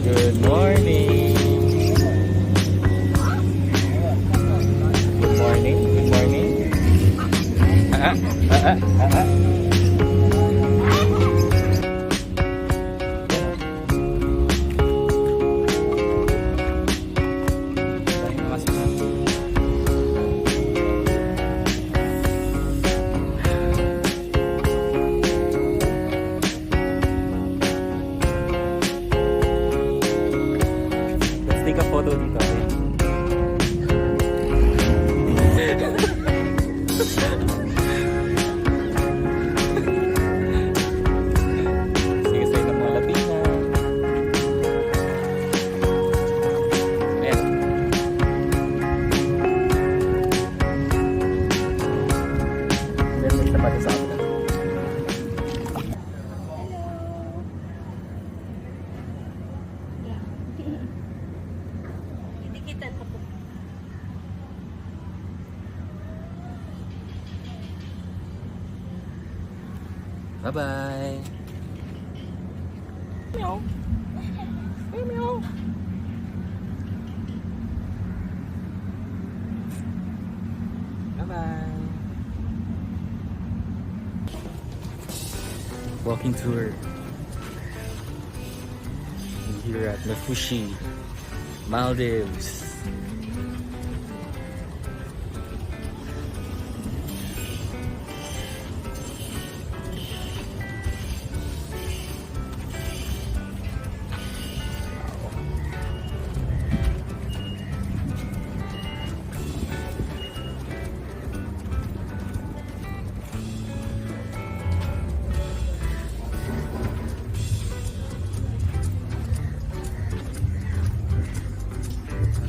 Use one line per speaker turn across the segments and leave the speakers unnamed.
Good morning. Good morning. Good morning. Ah, ah, ah, ah, ah. Let's take a photo dito. Sige sa'yo ng mga Latina. Ayan. Then may isa pa sa akin. Bye-bye. Meow. Hey, meow. Bye-bye. Walking tour. Here at Maafushi, Maldives.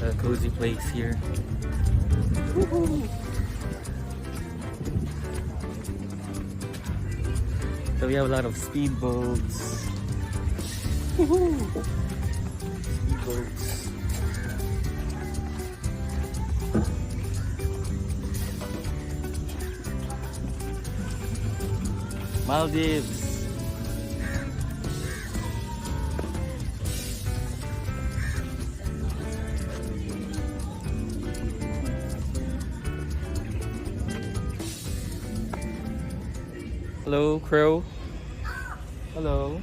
A cozy place here. Woohoo! So we have a lot of speedboats. Woohoo! Speedboats. Maldives. Hello, crow. Hello.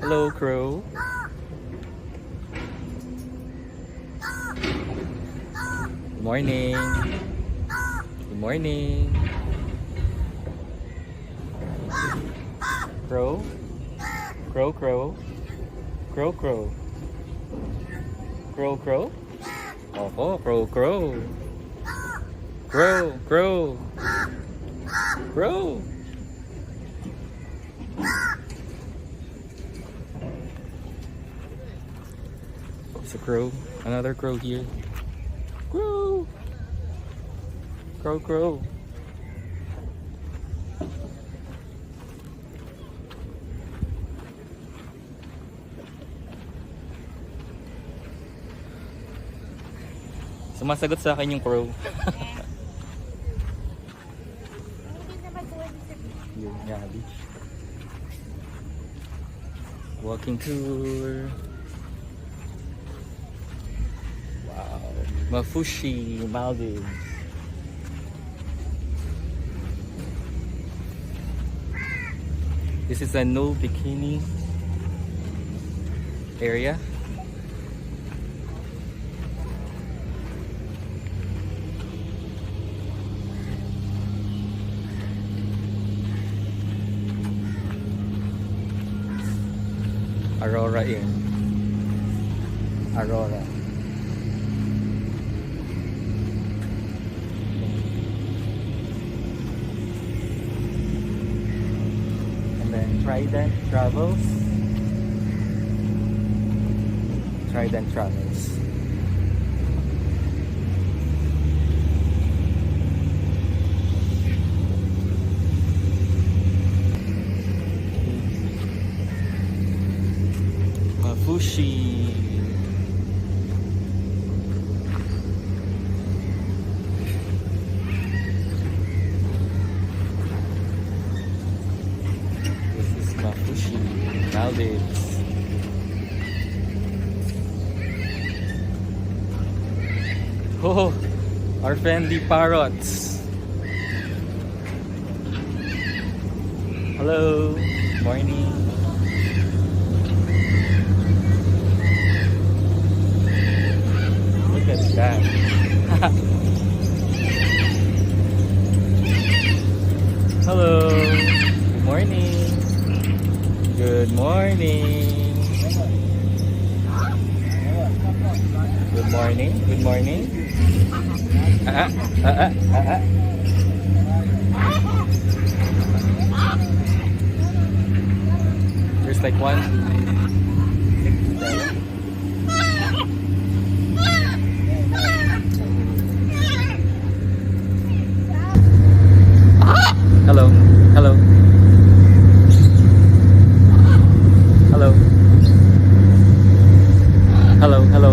Hello, crow. Good morning. Good morning. Crow. Crow, crow. Crow, crow. Crow, crow. Oh, crow, crow. Crow, crow. Crow. It's a crow. Another crow here. Crow. Crow, crow. Sumasagot sa akin yung crow. Yun nga, beach. Walking tour. Wow. Maafushi, Maldives. This is a no bikini area. Aurora Inn. Aurora. And then Trident Travels. Trident Travels. Maafushi. Maldives. Oh, our friendly parrots. Hello, morning. Look at that. Hello. Good morning. Good morning. Good morning. Good morning. There's like one. Hello. Hello. Hello. Hello. Hello.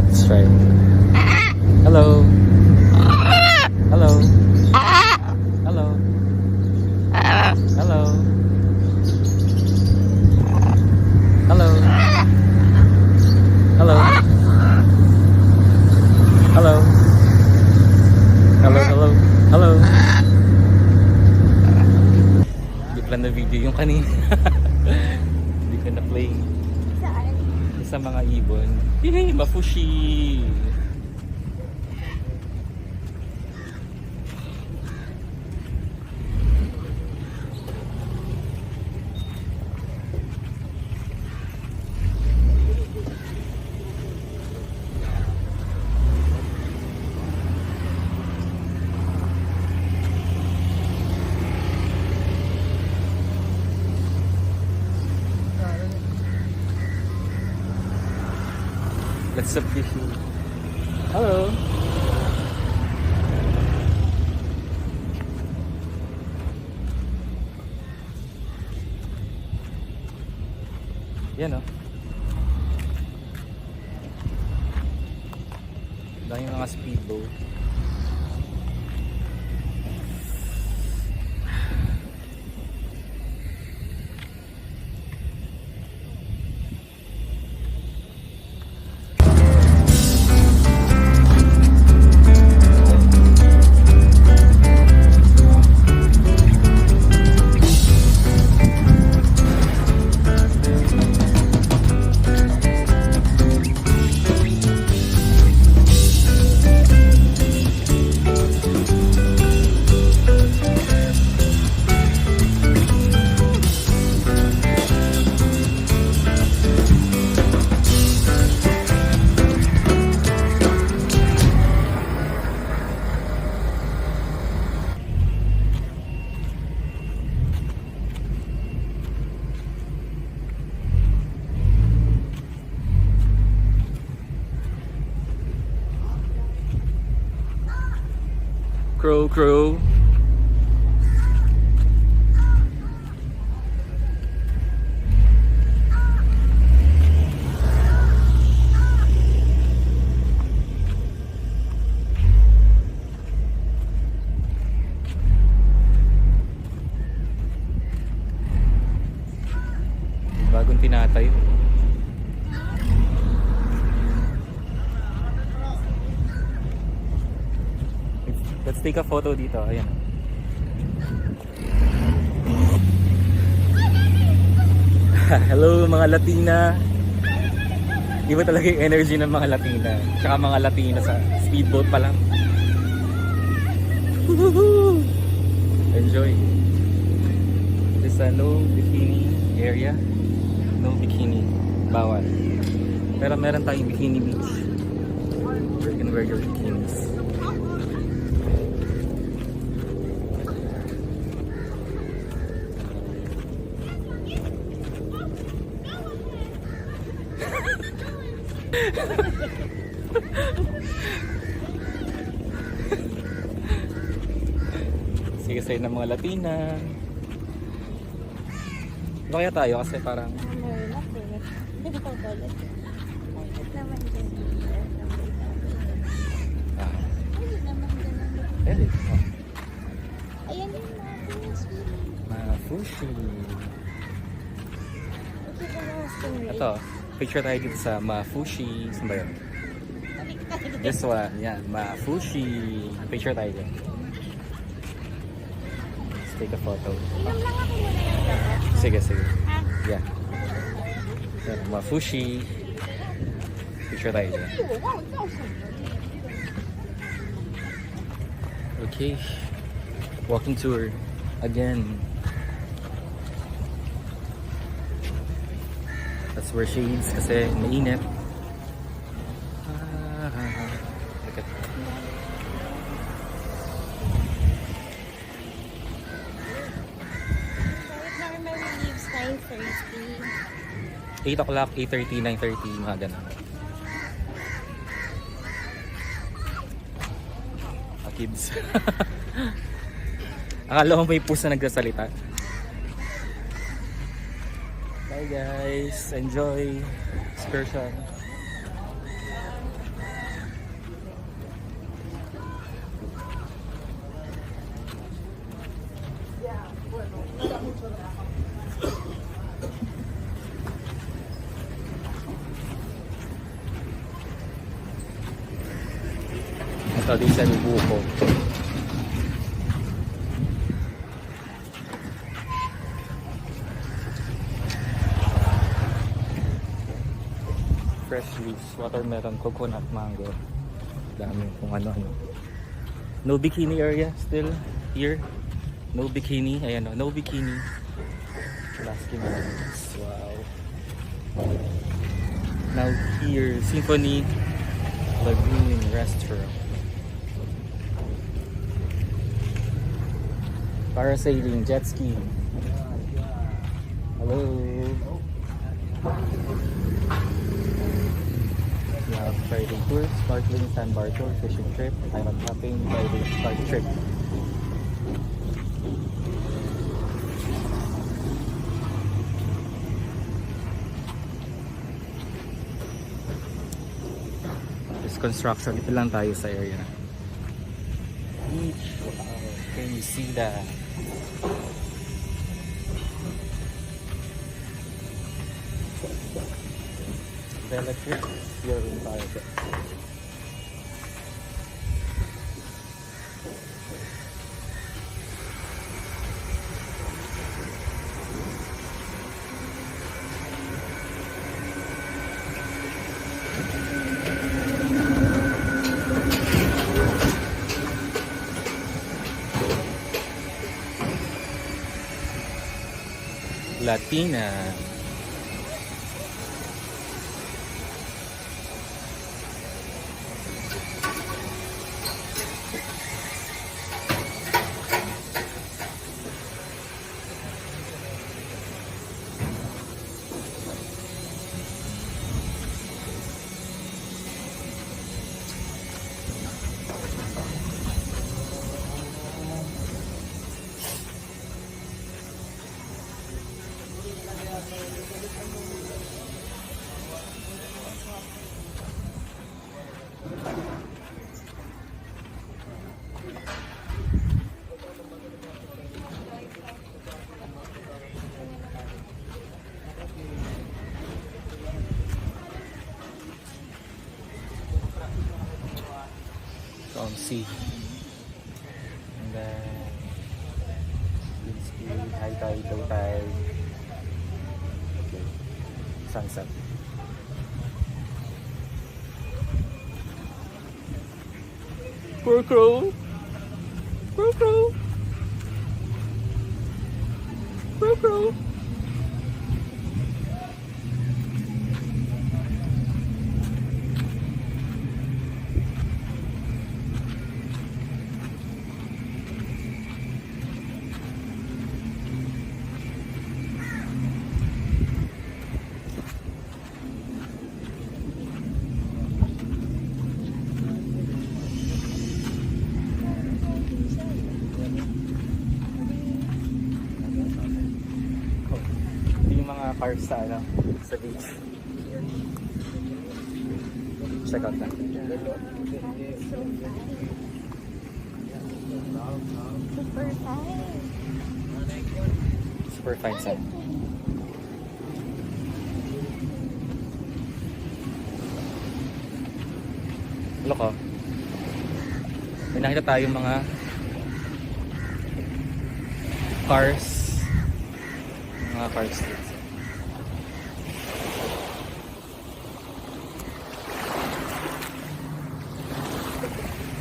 Let's try. Hello. Hello. Hello. Hello. Hello. Hello. Hello. Hello, hello. Hello. Hindi pala na video yung kanina. Hindi ko na play.
Saan?
Sa mga ibon. Yay! Maafushi! Let's appreciate. Hello. Yan, oh. Dahil mga speedboat. Crow, crow. Bagong tinatayo. Let's take a photo dito. Ayan. Hello mga Latina. Iba talaga yung energy ng mga Latina. Tsaka mga Latina sa speedboat pa lang. Enjoy. This is a no bikini area. No bikini. Bawal. Pero meron tayong Bikini Beach. You can wear your bikinis. Sige sa'yo ng mga Latina. Ano kaya tayo kasi parang
Ayan yung
Maafushi. Ito, picture tayo dito sa Maafushi. Saan ba yun? This one, yan, Maafushi. Picture tayo dyan. Let's take a photo. Sige, sige. Yeah. Yan, Maafushi. Picture tayo dyan. Okay. Walking tour again. Let's wear shades kasi mainit. Look at that.
Normally leaves 9:30.
8 o'clock, 8:30, 9:30, mga ganun. Kids. Akala ko may pusa nagsasalita. Bye guys, enjoy excursion. Ito din sa buko. Fresh leaves, watermelon, coconut, mango. Dami kung ano-ano. No bikini area still here. No bikini. Ayan o, no bikini. Baskin Robbins. Wow. Now here, Symphony Lagoon Restaurant. Parasailing, jet ski. Hello. We have Friday tour, snorkeling, sandbar tour, fishing trip, island hopping, Friday park trip. There's construction. Ito lang tayo sa area. Beach. Wow. Can you see that? The electric here in Parrot. Latina. From sea. And then it's high tide, low tide. Okay. Sunset. Poor crow. Poor crow. Poor crow. Cars sa ano, sa beach. Check out that.
Super fine.
Super fine sand. Look oh. May nakita tayong mga cars. Mga cars dito.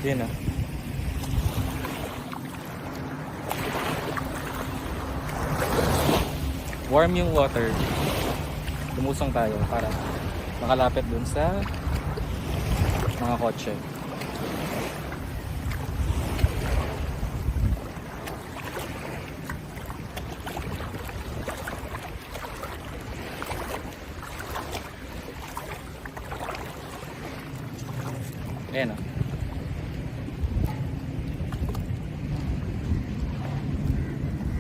Yun oh. Warm yung water. Lumusong tayo para makalapit dun sa mga kotse. Ayan o.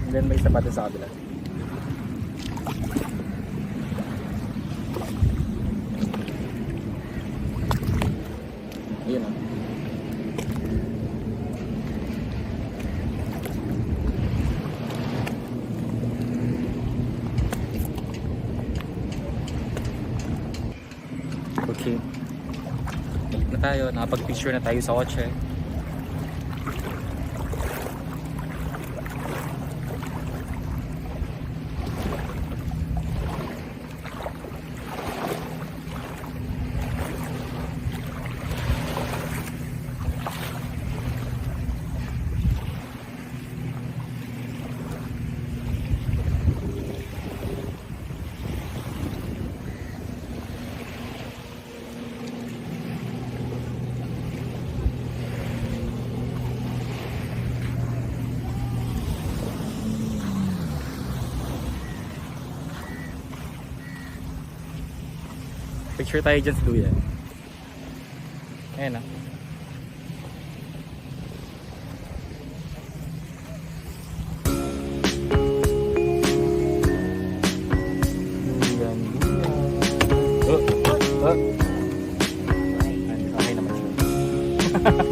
And then may isa pa dun sa kabila. Ayan o. Okay. Balik na tayo. Nakapag-picture na tayo sa kotse. Picture tayo dyan sa duyan. Ayan o. Duyan, duyan. Okay naman siya.